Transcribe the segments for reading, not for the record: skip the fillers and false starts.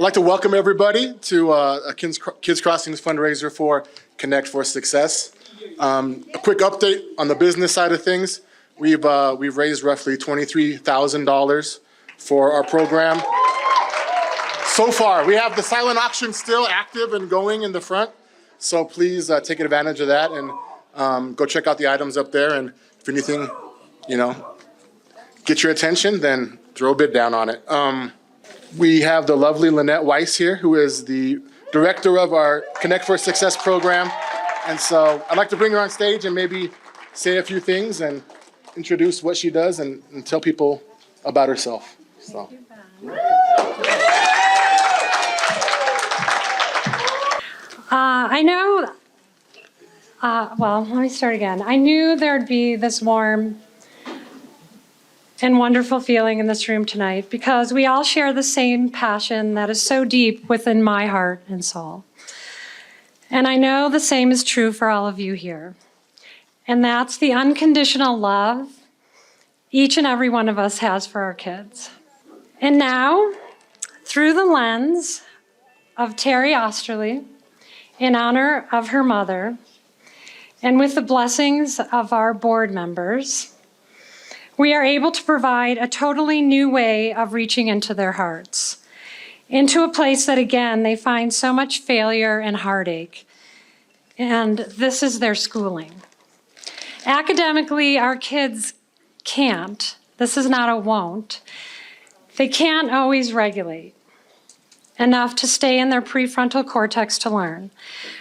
I'd like to welcome everybody to Kids Crossing's fundraiser for Connect for Success. A quick update on the business side of things. We've raised roughly $23,000 for our program. So far, we have the silent auction still active and going in the front. So please take advantage of that and go check out the items up there. And if anything, get your attention, then throw a bid down on it. We have the lovely Lynette Weiss here, who is the director of our Connect for Success program. And so I'd like to bring her on stage and maybe say a few things and introduce what she does and tell people about herself. So. I know, well, let me start again. I knew there'd be this warm and wonderful feeling in this room tonight because we all share the same passion that is so deep within my heart and soul. And I know the same is true for all of you here. And that's the unconditional love each and every one of us has for our kids. And now, through the lens of Lee Oesterle, in honor of her mother, and with the blessings of our board members, we are able to provide a totally new way of reaching into their hearts, into a place that, again, they find so much failure and heartache. And this is their schooling. Academically, our kids can't, this is not a won't, they can't always regulate enough to stay in their prefrontal cortex to learn.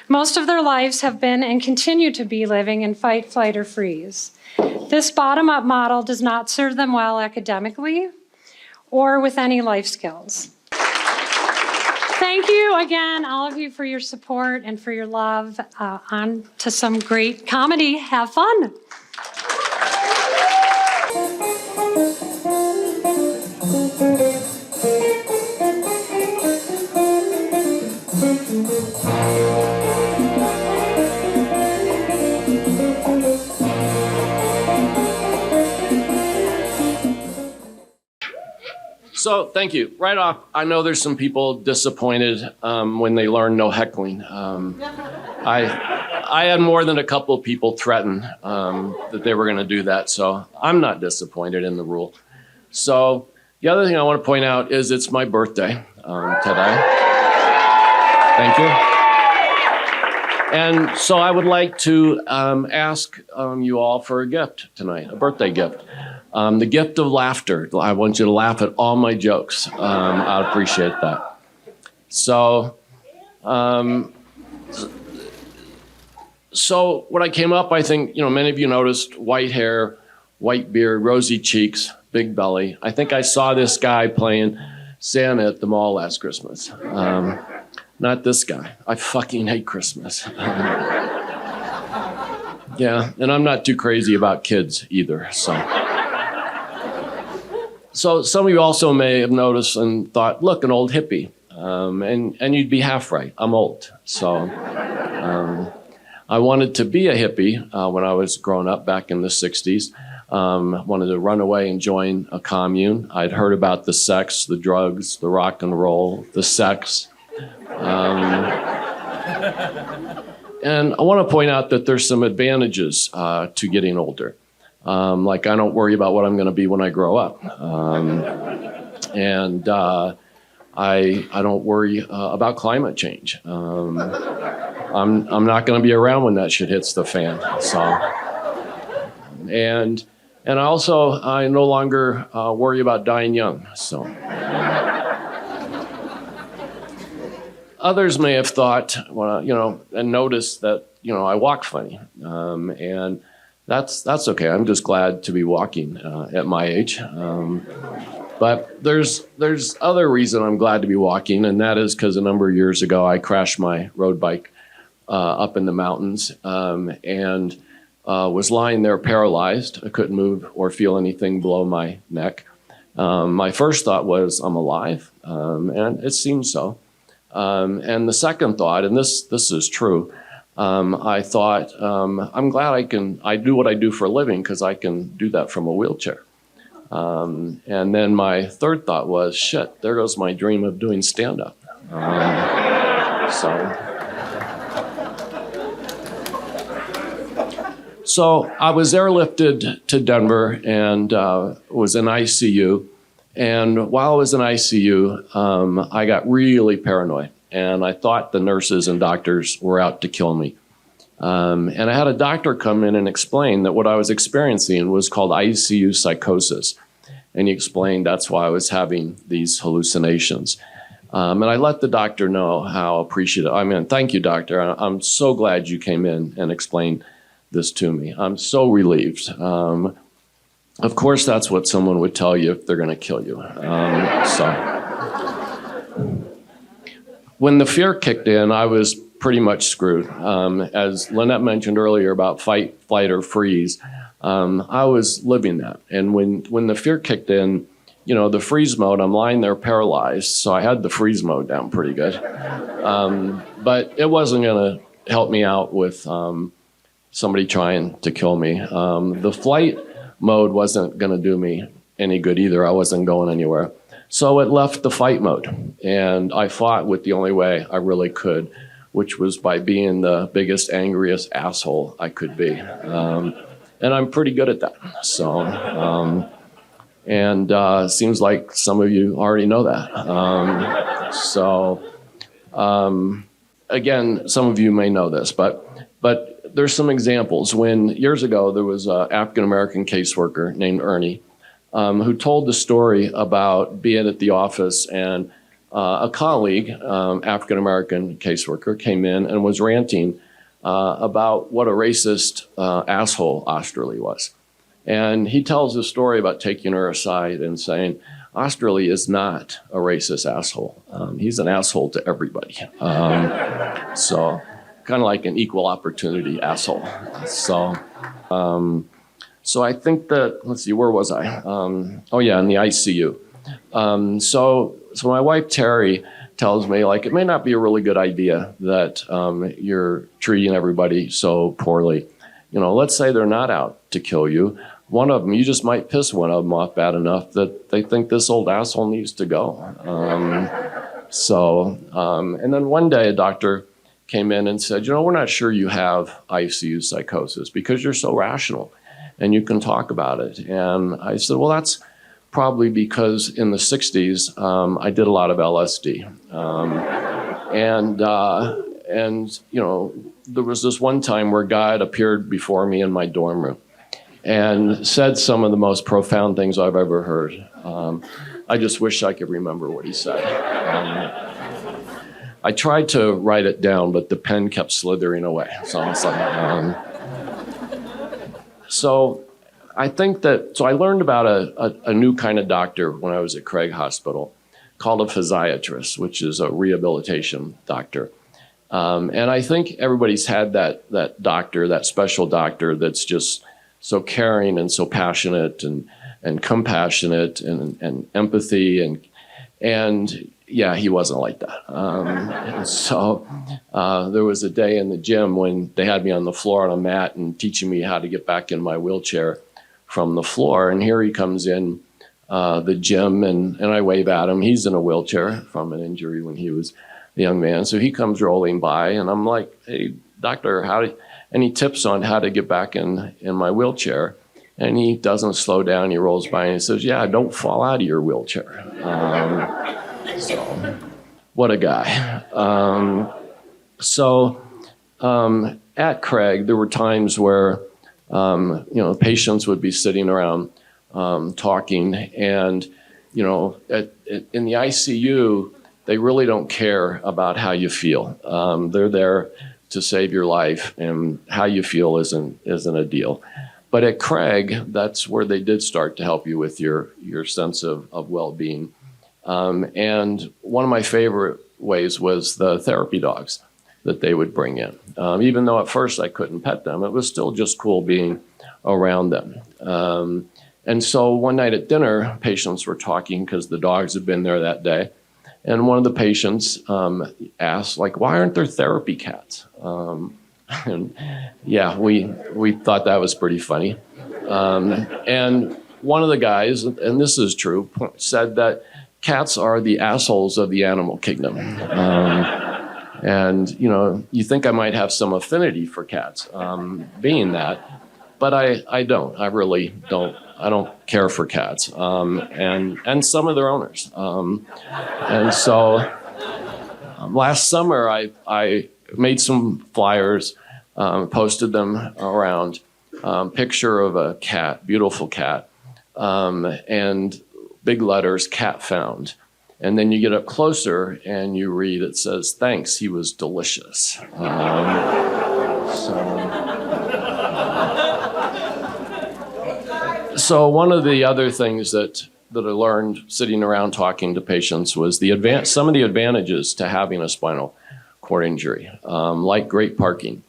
Most of their lives have been and continue to be living in fight, flight, or freeze. This bottom-up model does not serve them well academically or with any life skills. Thank you again, all of you, for your support and for your love. On to some great comedy. Have fun. So thank you. Right off, I know there's some people disappointed when they learn no heckling. I had more than a couple of people threaten that they were going to do that, so I'm not disappointed in the rule. So the other thing I want to point out is it's my birthday today. Thank you. And so I would like to ask you all for a gift tonight, a birthday gift. The gift of laughter. I want you to laugh at all my jokes. I'd appreciate that. So, so when I came up, I think, many of you noticed white hair, white beard, rosy cheeks, big belly. I think I saw this guy playing Santa at the mall last Christmas. Not this guy. I fucking hate Christmas. Yeah, and I'm not too crazy about kids either, so. So some of you also may have noticed and thought, look, an old hippie. And you'd be half right. I'm old. So I wanted to be a hippie when I was growing up back in the 60s. Wanted to run away and join a commune. I'd heard about the sex, the drugs, the rock and roll, the sex. And I want to point out that there's some advantages to getting older. Like I don't worry about what I'm going to be when I grow up. And I don't worry about climate change. I'm not going to be around when that shit hits the fan. So, and I no longer worry about dying young. So, others may have thought, and noticed that I walk funny, and that's okay. I'm just glad to be walking at my age. But there's other reason I'm glad to be walking, and that is because a number of years ago I crashed my road bike up in the mountains and was lying there paralyzed. I couldn't move or feel anything below my neck. My first thought was I'm alive, and it seems so. And the second thought, and this is true, I thought I'm glad I do what I do for a living because I can do that from a wheelchair. And then my third thought was, shit, there goes my dream of doing stand-up. So I was airlifted to Denver and was in ICU. And while I was in ICU, I got really paranoid. And I thought the nurses and doctors were out to kill me. And I had a doctor come in and explain that what I was experiencing was called ICU psychosis. And he explained that's why I was having these hallucinations. And I let the doctor know how appreciative, thank you, doctor. I'm so glad you came in and explained this to me. I'm so relieved. Of course, that's what someone would tell you if they're going to kill you. When the fear kicked in, I was pretty much screwed. As Lynette mentioned earlier about fight, flight, or freeze, I was living that. And when the fear kicked in, the freeze mode, I'm lying there paralyzed, so I had the freeze mode down pretty good. But it wasn't going to help me out with somebody trying to kill me. The flight mode wasn't going to do me any good either. I wasn't going anywhere. So it left the fight mode, and I fought with the only way I really could, which was by being the biggest, angriest asshole I could be. And I'm pretty good at that. Seems like some of you already know that. Again, some of you may know this, but there's some examples. Years ago, there was an African-American caseworker named Ernie who told the story about being at the office, and a colleague, African-American caseworker, came in and was ranting about what a racist asshole Oesterle was. And he tells a story about taking her aside and saying, Oesterle is not a racist asshole. He's an asshole to everybody. So kind of like an equal opportunity asshole. So I think that, let's see, where was I? In the ICU. So my wife, Terry, tells me, it may not be a really good idea that you're treating everybody so poorly. Let's say they're not out to kill you. One of them, you just might piss one of them off bad enough that they think this old asshole needs to go. And then one day a doctor came in and said, we're not sure you have ICU psychosis because you're so rational and you can talk about it. And I said, well, that's probably because in the 60s, I did a lot of LSD. There was this one time where a guy had appeared before me in my dorm room and said some of the most profound things I've ever heard. I just wish I could remember what he said. I tried to write it down, but the pen kept slithering away. So I think that, I learned about a new kind of doctor when I was at Craig Hospital called a physiatrist, which is a rehabilitation doctor. And I think everybody's had that doctor, that special doctor that's just so caring and so passionate and compassionate and empathy and yeah, he wasn't like that. There was a day in the gym when they had me on the floor on a mat and teaching me how to get back in my wheelchair from the floor. And here he comes in the gym and I wave at him. He's in a wheelchair from an injury when he was a young man. So he comes rolling by and I'm like, hey, doctor, and he tips on how to get back in my wheelchair. And he doesn't slow down. He rolls by and he says, yeah, don't fall out of your wheelchair. What a guy. At Craig, there were times where, patients would be sitting around talking and, in the ICU, they really don't care about how you feel. They're there to save your life, and how you feel isn't a deal. But at Craig, that's where they did start to help you with your sense of well-being. And one of my favorite ways was the therapy dogs that they would bring in. Even though at first I couldn't pet them, it was still just cool being around them. And so one night at dinner, patients were talking because the dogs had been there that day. And one of the patients asked, why aren't there therapy cats? And yeah, we thought that was pretty funny. And one of the guys, and this is true, said that cats are the assholes of the animal kingdom. And, you know, you think I might have some affinity for cats, being that, but I don't. I really don't. I don't care for cats, and some of their owners. And so last summer, I made some flyers, posted them around, picture of a cat, beautiful cat, and big letters, cat found. And then you get up closer and you read, it says, thanks, he was delicious. So one of the other things that I learned sitting around talking to patients was some of the advantages to having a spinal cord injury, like great parking.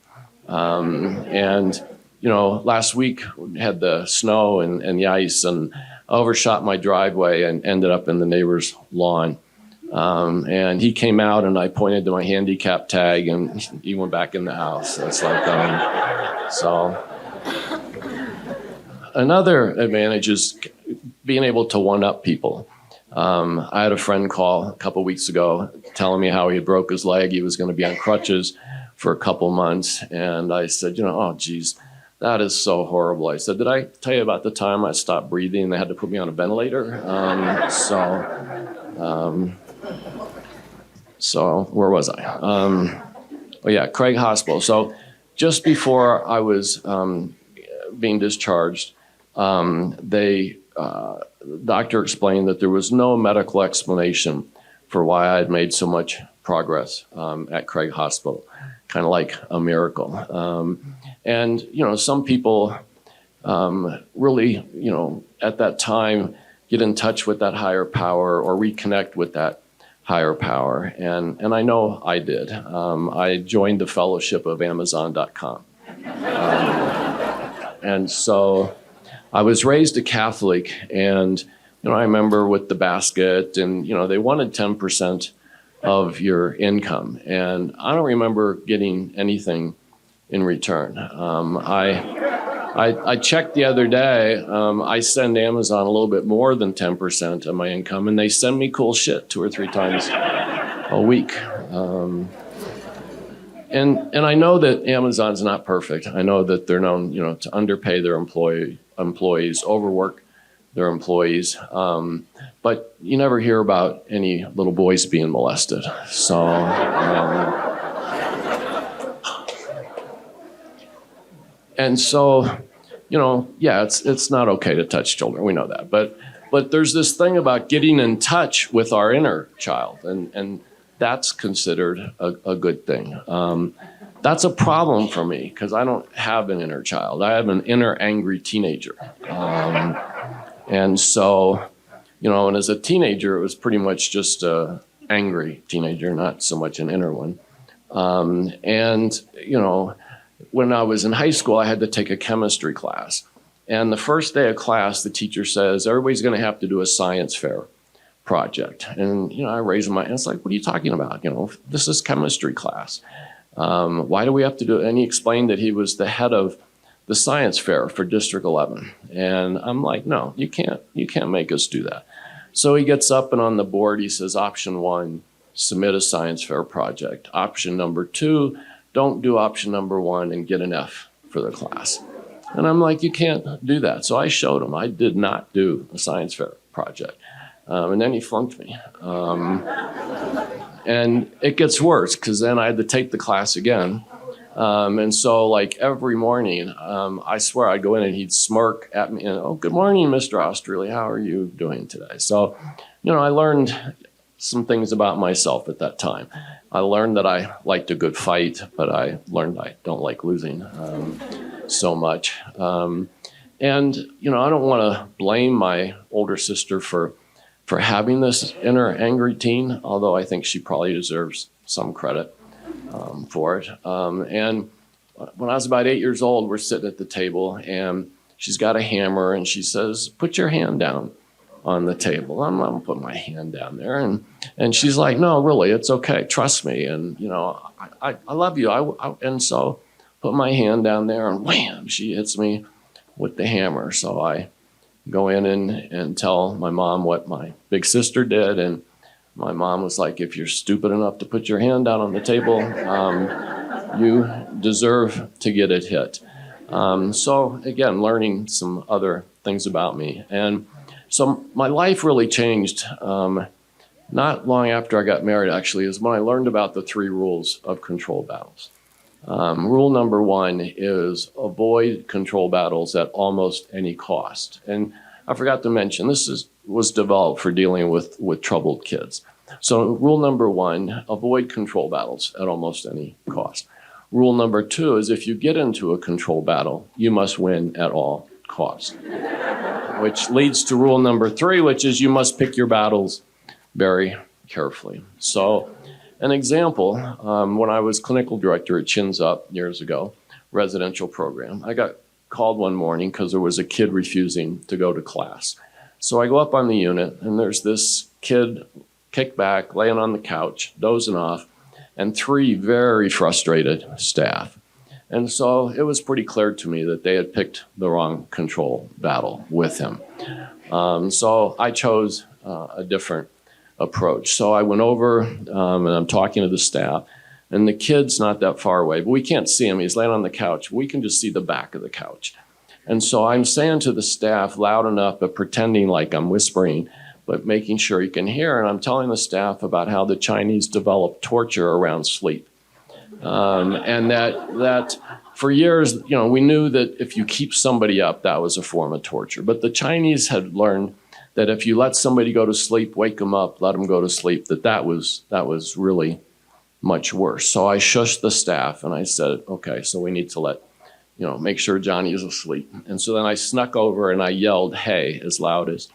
And, you know, last week we had the snow and the ice, and I overshot my driveway and ended up in the neighbor's lawn. And he came out and I pointed to my handicap tag and he went back in the house. It's like, so another advantage is being able to one-up people. I had a friend call a couple weeks ago telling me how he broke his leg. He was going to be on crutches for a couple months. And I said, you know, oh, geez, that is so horrible. I said, did I tell you about the time I stopped breathing and they had to put me on a ventilator? So where was I? Oh yeah, Craig Hospital. So just before I was being discharged, the doctor explained that there was no medical explanation for why I had made so much progress at Craig Hospital, kind of like a miracle. And, you know, some people really, you know, at that time get in touch with that higher power or reconnect with that higher power. And I know I did. I joined the fellowship of Amazon.com. And so I was raised a Catholic, and, you know, I remember with the basket and, you know, they wanted 10% of your income. And I don't remember getting anything in return. I checked the other day. I send Amazon a little bit more than 10% of my income, and they send me cool shit 2 or 3 times a week. And I know that Amazon's not perfect. I know that they're known, you know, to underpay their employees, overwork their employees. But you never hear about any little boys being molested. So. And so, you know, yeah, it's not okay to touch children. We know that. But there's this thing about getting in touch with our inner child, and that's considered a good thing. That's a problem for me because I don't have an inner child. I have an inner angry teenager. And so, you know, and as a teenager, it was pretty much just an angry teenager, not so much an inner one. And, you know, when I was in high school, I had to take a chemistry class. And the first day of class, the teacher says, everybody's going to have to do a science fair project. And, you know, I raised my hand. It's like, what are you talking about? You know, this is chemistry class. Why do we have to do it? And he explained that he was the head of the science fair for District 11. And I'm like, no, you can't make us do that. So he gets up and on the board, he says, option 1, submit a science fair project. Option number 2, don't do option number 1 and get an F for the class. And I'm like, you can't do that. So I showed him I did not do a science fair project. And then he flunked me. And it gets worse because then I had to take the class again. And so like every morning, I swear I'd go in and he'd smirk at me and, oh, good morning, Mr. Oesterle. How are you doing today? So, you know, I learned some things about myself at that time. I learned that I liked a good fight, but I learned I don't like losing so much. And, you know, I don't want to blame my older sister for having this inner angry teen, although I think she probably deserves some credit for it. And when I was about 8 years old, we're sitting at the table and she's got a hammer and she says, put your hand down on the table. I'm not gonna put my hand down there. And she's like, no, really, it's okay. Trust me. And, you know, I love you. And so put my hand down there and wham, she hits me with the hammer. So I go in and tell my mom what my big sister did. And my mom was like, if you're stupid enough to put your hand down on the table, you deserve to get it hit. So again, learning some other things about me. And so my life really changed not long after I got married, actually, is when I learned about the 3 rules of control battles. Rule number 1 is avoid control battles at almost any cost. And I forgot to mention, was developed for dealing with troubled kids. So rule number 1, avoid control battles at almost any cost. Rule number 2 is if you get into a control battle, you must win at all costs. Which leads to rule number 3, which is you must pick your battles very carefully. So an example, when I was clinical director at Chins Up years ago, residential program, I got called one morning because there was a kid refusing to go to class. So I go up on the unit and there's this kid kicked back, laying on the couch, dozing off, and 3 very frustrated staff. And so it was pretty clear to me that they had picked the wrong control battle with him. So I chose a different approach. So I went over and I'm talking to the staff, and the kid's not that far away, but we can't see him. He's laying on the couch. We can just see the back of the couch. And so I'm saying to the staff loud enough, but pretending like I'm whispering, but making sure you can hear. And I'm telling the staff about how the Chinese developed torture around sleep. And that for years, we knew that if you keep somebody up, that was a form of torture. But the Chinese had learned that if you let somebody go to sleep, wake them up, let them go to sleep, that was really much worse. So I shushed the staff and I said, okay, so we need to make sure Johnny is asleep. And so then I snuck over and I yelled, hey, as loud as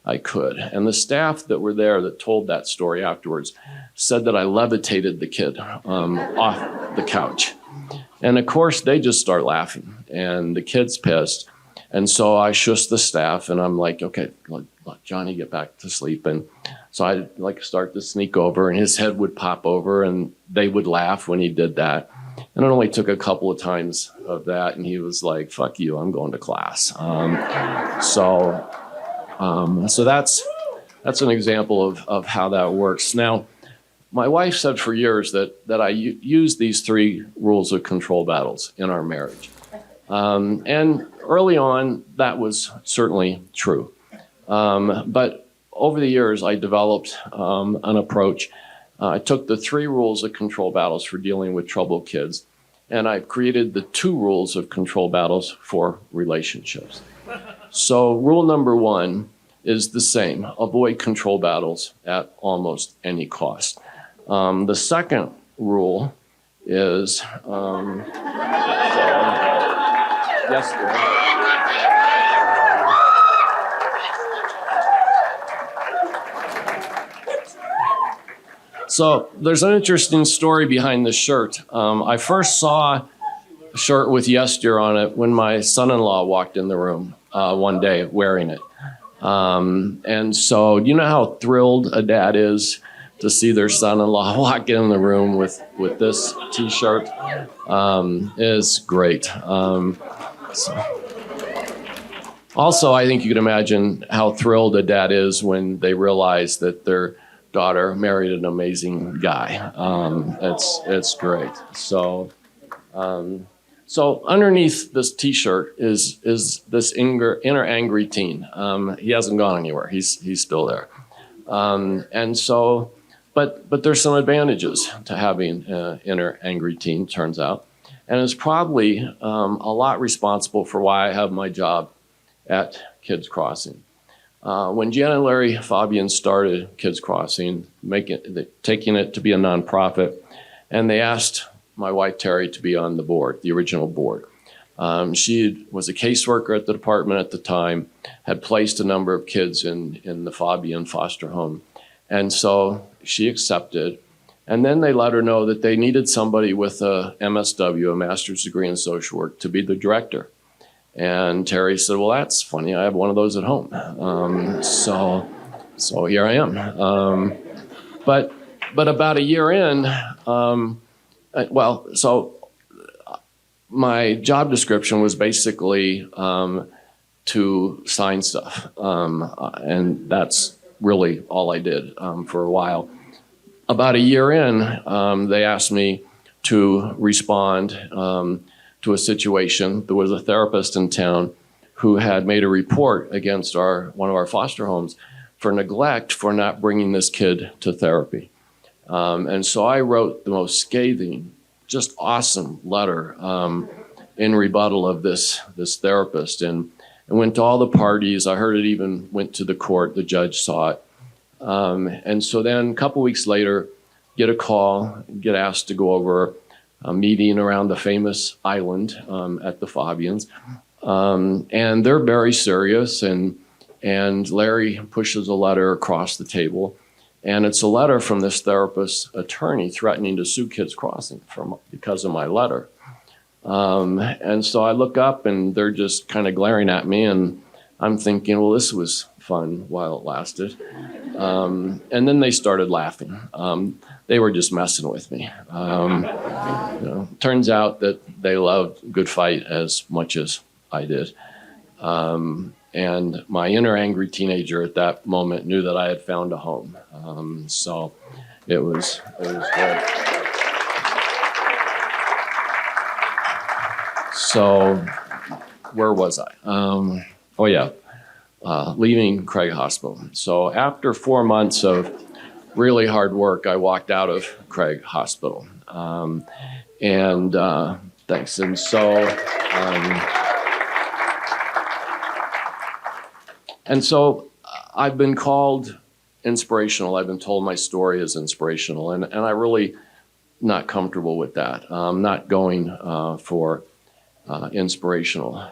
I could. And the staff that were there that told that story afterwards said that I levitated the kid off the couch. And of course, they just start laughing and the kid's pissed. And so I shushed the staff and I'm like, okay, let Johnny get back to sleep. And so I'd start to sneak over and his head would pop over and they would laugh when he did that. And it only took a couple of times of that. And he was like, fuck you, I'm going to class. So that's an example of how that works. Now, my wife said for years that I used these 3 rules of control battles in our marriage. And early on, that was certainly true. But over the years, I developed an approach. I took the 3 rules of control battles for dealing with troubled kids, and I created the 2 rules of control battles for relationships. So rule number 1 is the same. Avoid control battles at almost any cost. The second rule is, yes, sir. So there's an interesting story behind this shirt. I first saw a shirt with Oesterle on it when my son-in-law walked in the room one day wearing it. And so you know how thrilled a dad is to see their son-in-law walk in the room with this T-shirt? Is great. Also, I think you can imagine how thrilled a dad is when they realize that their daughter married an amazing guy. It's great. So underneath this T-shirt is this inner angry teen. He hasn't gone anywhere. He's still there. But there's some advantages to having an inner angry teen, turns out, and it's probably a lot responsible for why I have my job at Kids Crossing. When Jan and Larry Fabian started Kids Crossing, taking it to be a nonprofit, and they asked my wife Terry to be on the board, the original board. She was a caseworker at the department at the time, had placed a number of kids in the Fabian foster home. And so she accepted. And then they let her know that they needed somebody with a MSW, a master's degree in social work, to be the director. And Terry said, well, that's funny. I have one of those at home. So here I am. But about a year in, my job description was basically to sign stuff. And that's really all I did for a while. About a year in, they asked me to respond to a situation. There was a therapist in town who had made a report against one of our foster homes for neglect for not bringing this kid to therapy. And so I wrote the most scathing, just awesome letter in rebuttal of this therapist, and went to all the parties. I heard it even went to the court. The judge saw it. And so then a couple weeks later, get a call, get asked to go over a meeting around the famous island at the Fabians. And they're very serious, and Larry pushes a letter across the table. And it's a letter from this therapist's attorney threatening to sue Kids Crossing because of my letter. And so I look up and they're just kind of glaring at me, and I'm thinking, well, this was fun while it lasted. And then they started laughing. They were just messing with me. Turns out that they loved Good Fight as much as I did. And my inner angry teenager at that moment knew that I had found a home. So it was great. So where was I? Leaving Craig Hospital. So after 4 months of really hard work, I walked out of Craig Hospital. Thanks. And so I've been called inspirational. I've been told my story is inspirational, and I'm really not comfortable with that. I'm not going for inspirational.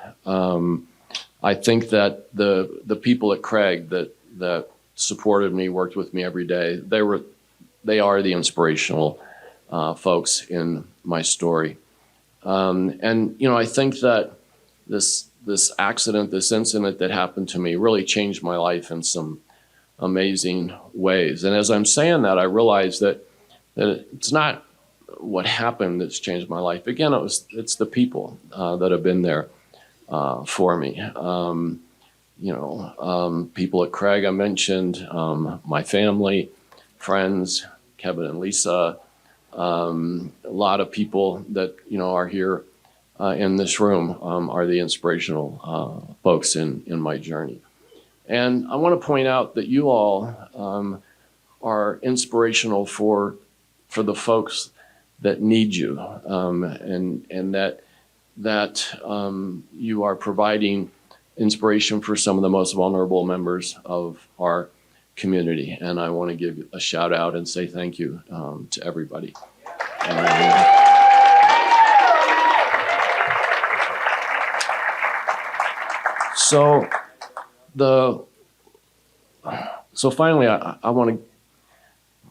I think that the people at Craig that supported me, worked with me every day, they are the inspirational folks in my story. I think that this accident, this incident that happened to me really changed my life in some amazing ways. And as I'm saying that, I realize that it's not what happened that's changed my life. Again, it's the people that have been there for me. People at Craig I mentioned, my family, friends, Kevin and Lisa, a lot of people that are here in this room are the inspirational folks in my journey. And I want to point out that you all are inspirational for the folks that need you, and that you are providing inspiration for some of the most vulnerable members of our community. And I want to give a shout out and say thank you to everybody. So finally, I want to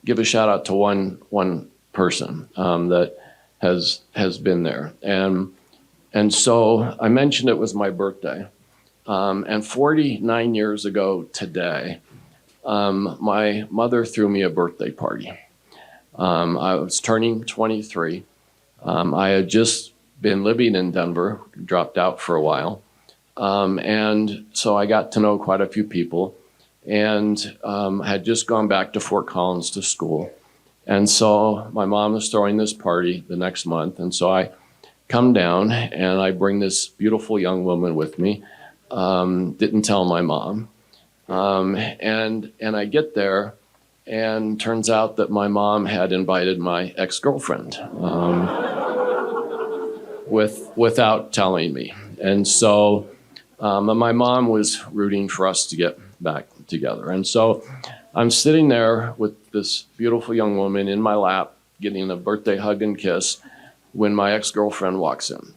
give a shout out to one person that has been there, and so I mentioned it was my birthday, and 49 years ago today, my mother threw me a birthday party. I was turning 23. I had just been living in Denver, dropped out for a while. And so I got to know quite a few people, and had just gone back to Fort Collins to school. And so my mom was throwing this party the next month. And so I come down and I bring this beautiful young woman with me. Didn't tell my mom. And I get there, and turns out that my mom had invited my ex-girlfriend without telling me. And so my mom was rooting for us to get back together. And so I'm sitting there with this beautiful young woman in my lap, getting a birthday hug and kiss, when my ex-girlfriend walks in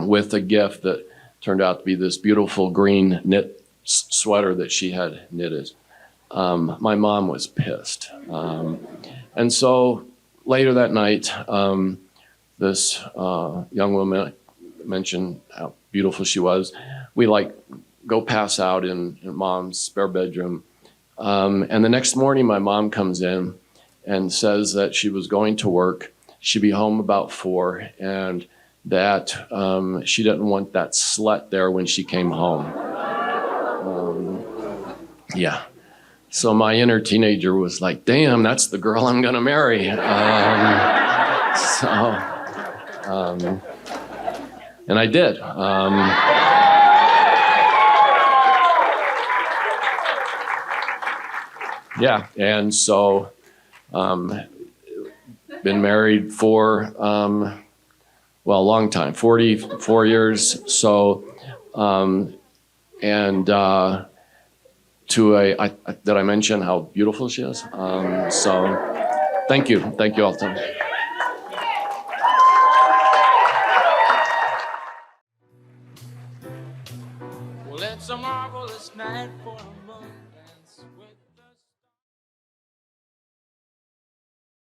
with a gift that turned out to be this beautiful green knit sweater that she had knitted. My mom was pissed. And so later that night, this young woman mentioned how beautiful she was. We go pass out in mom's spare bedroom. And the next morning, my mom comes in and says that she was going to work. She'd be home about 4, and that she didn't want that slut there when she came home. Yeah. So my inner teenager was like, damn, that's the girl I'm going to marry. And I did. Yeah, and so been married for, well, a long time, 44 years. So, did I mention how beautiful she is? So thank you all. Well, it's a marvelous night for a moon.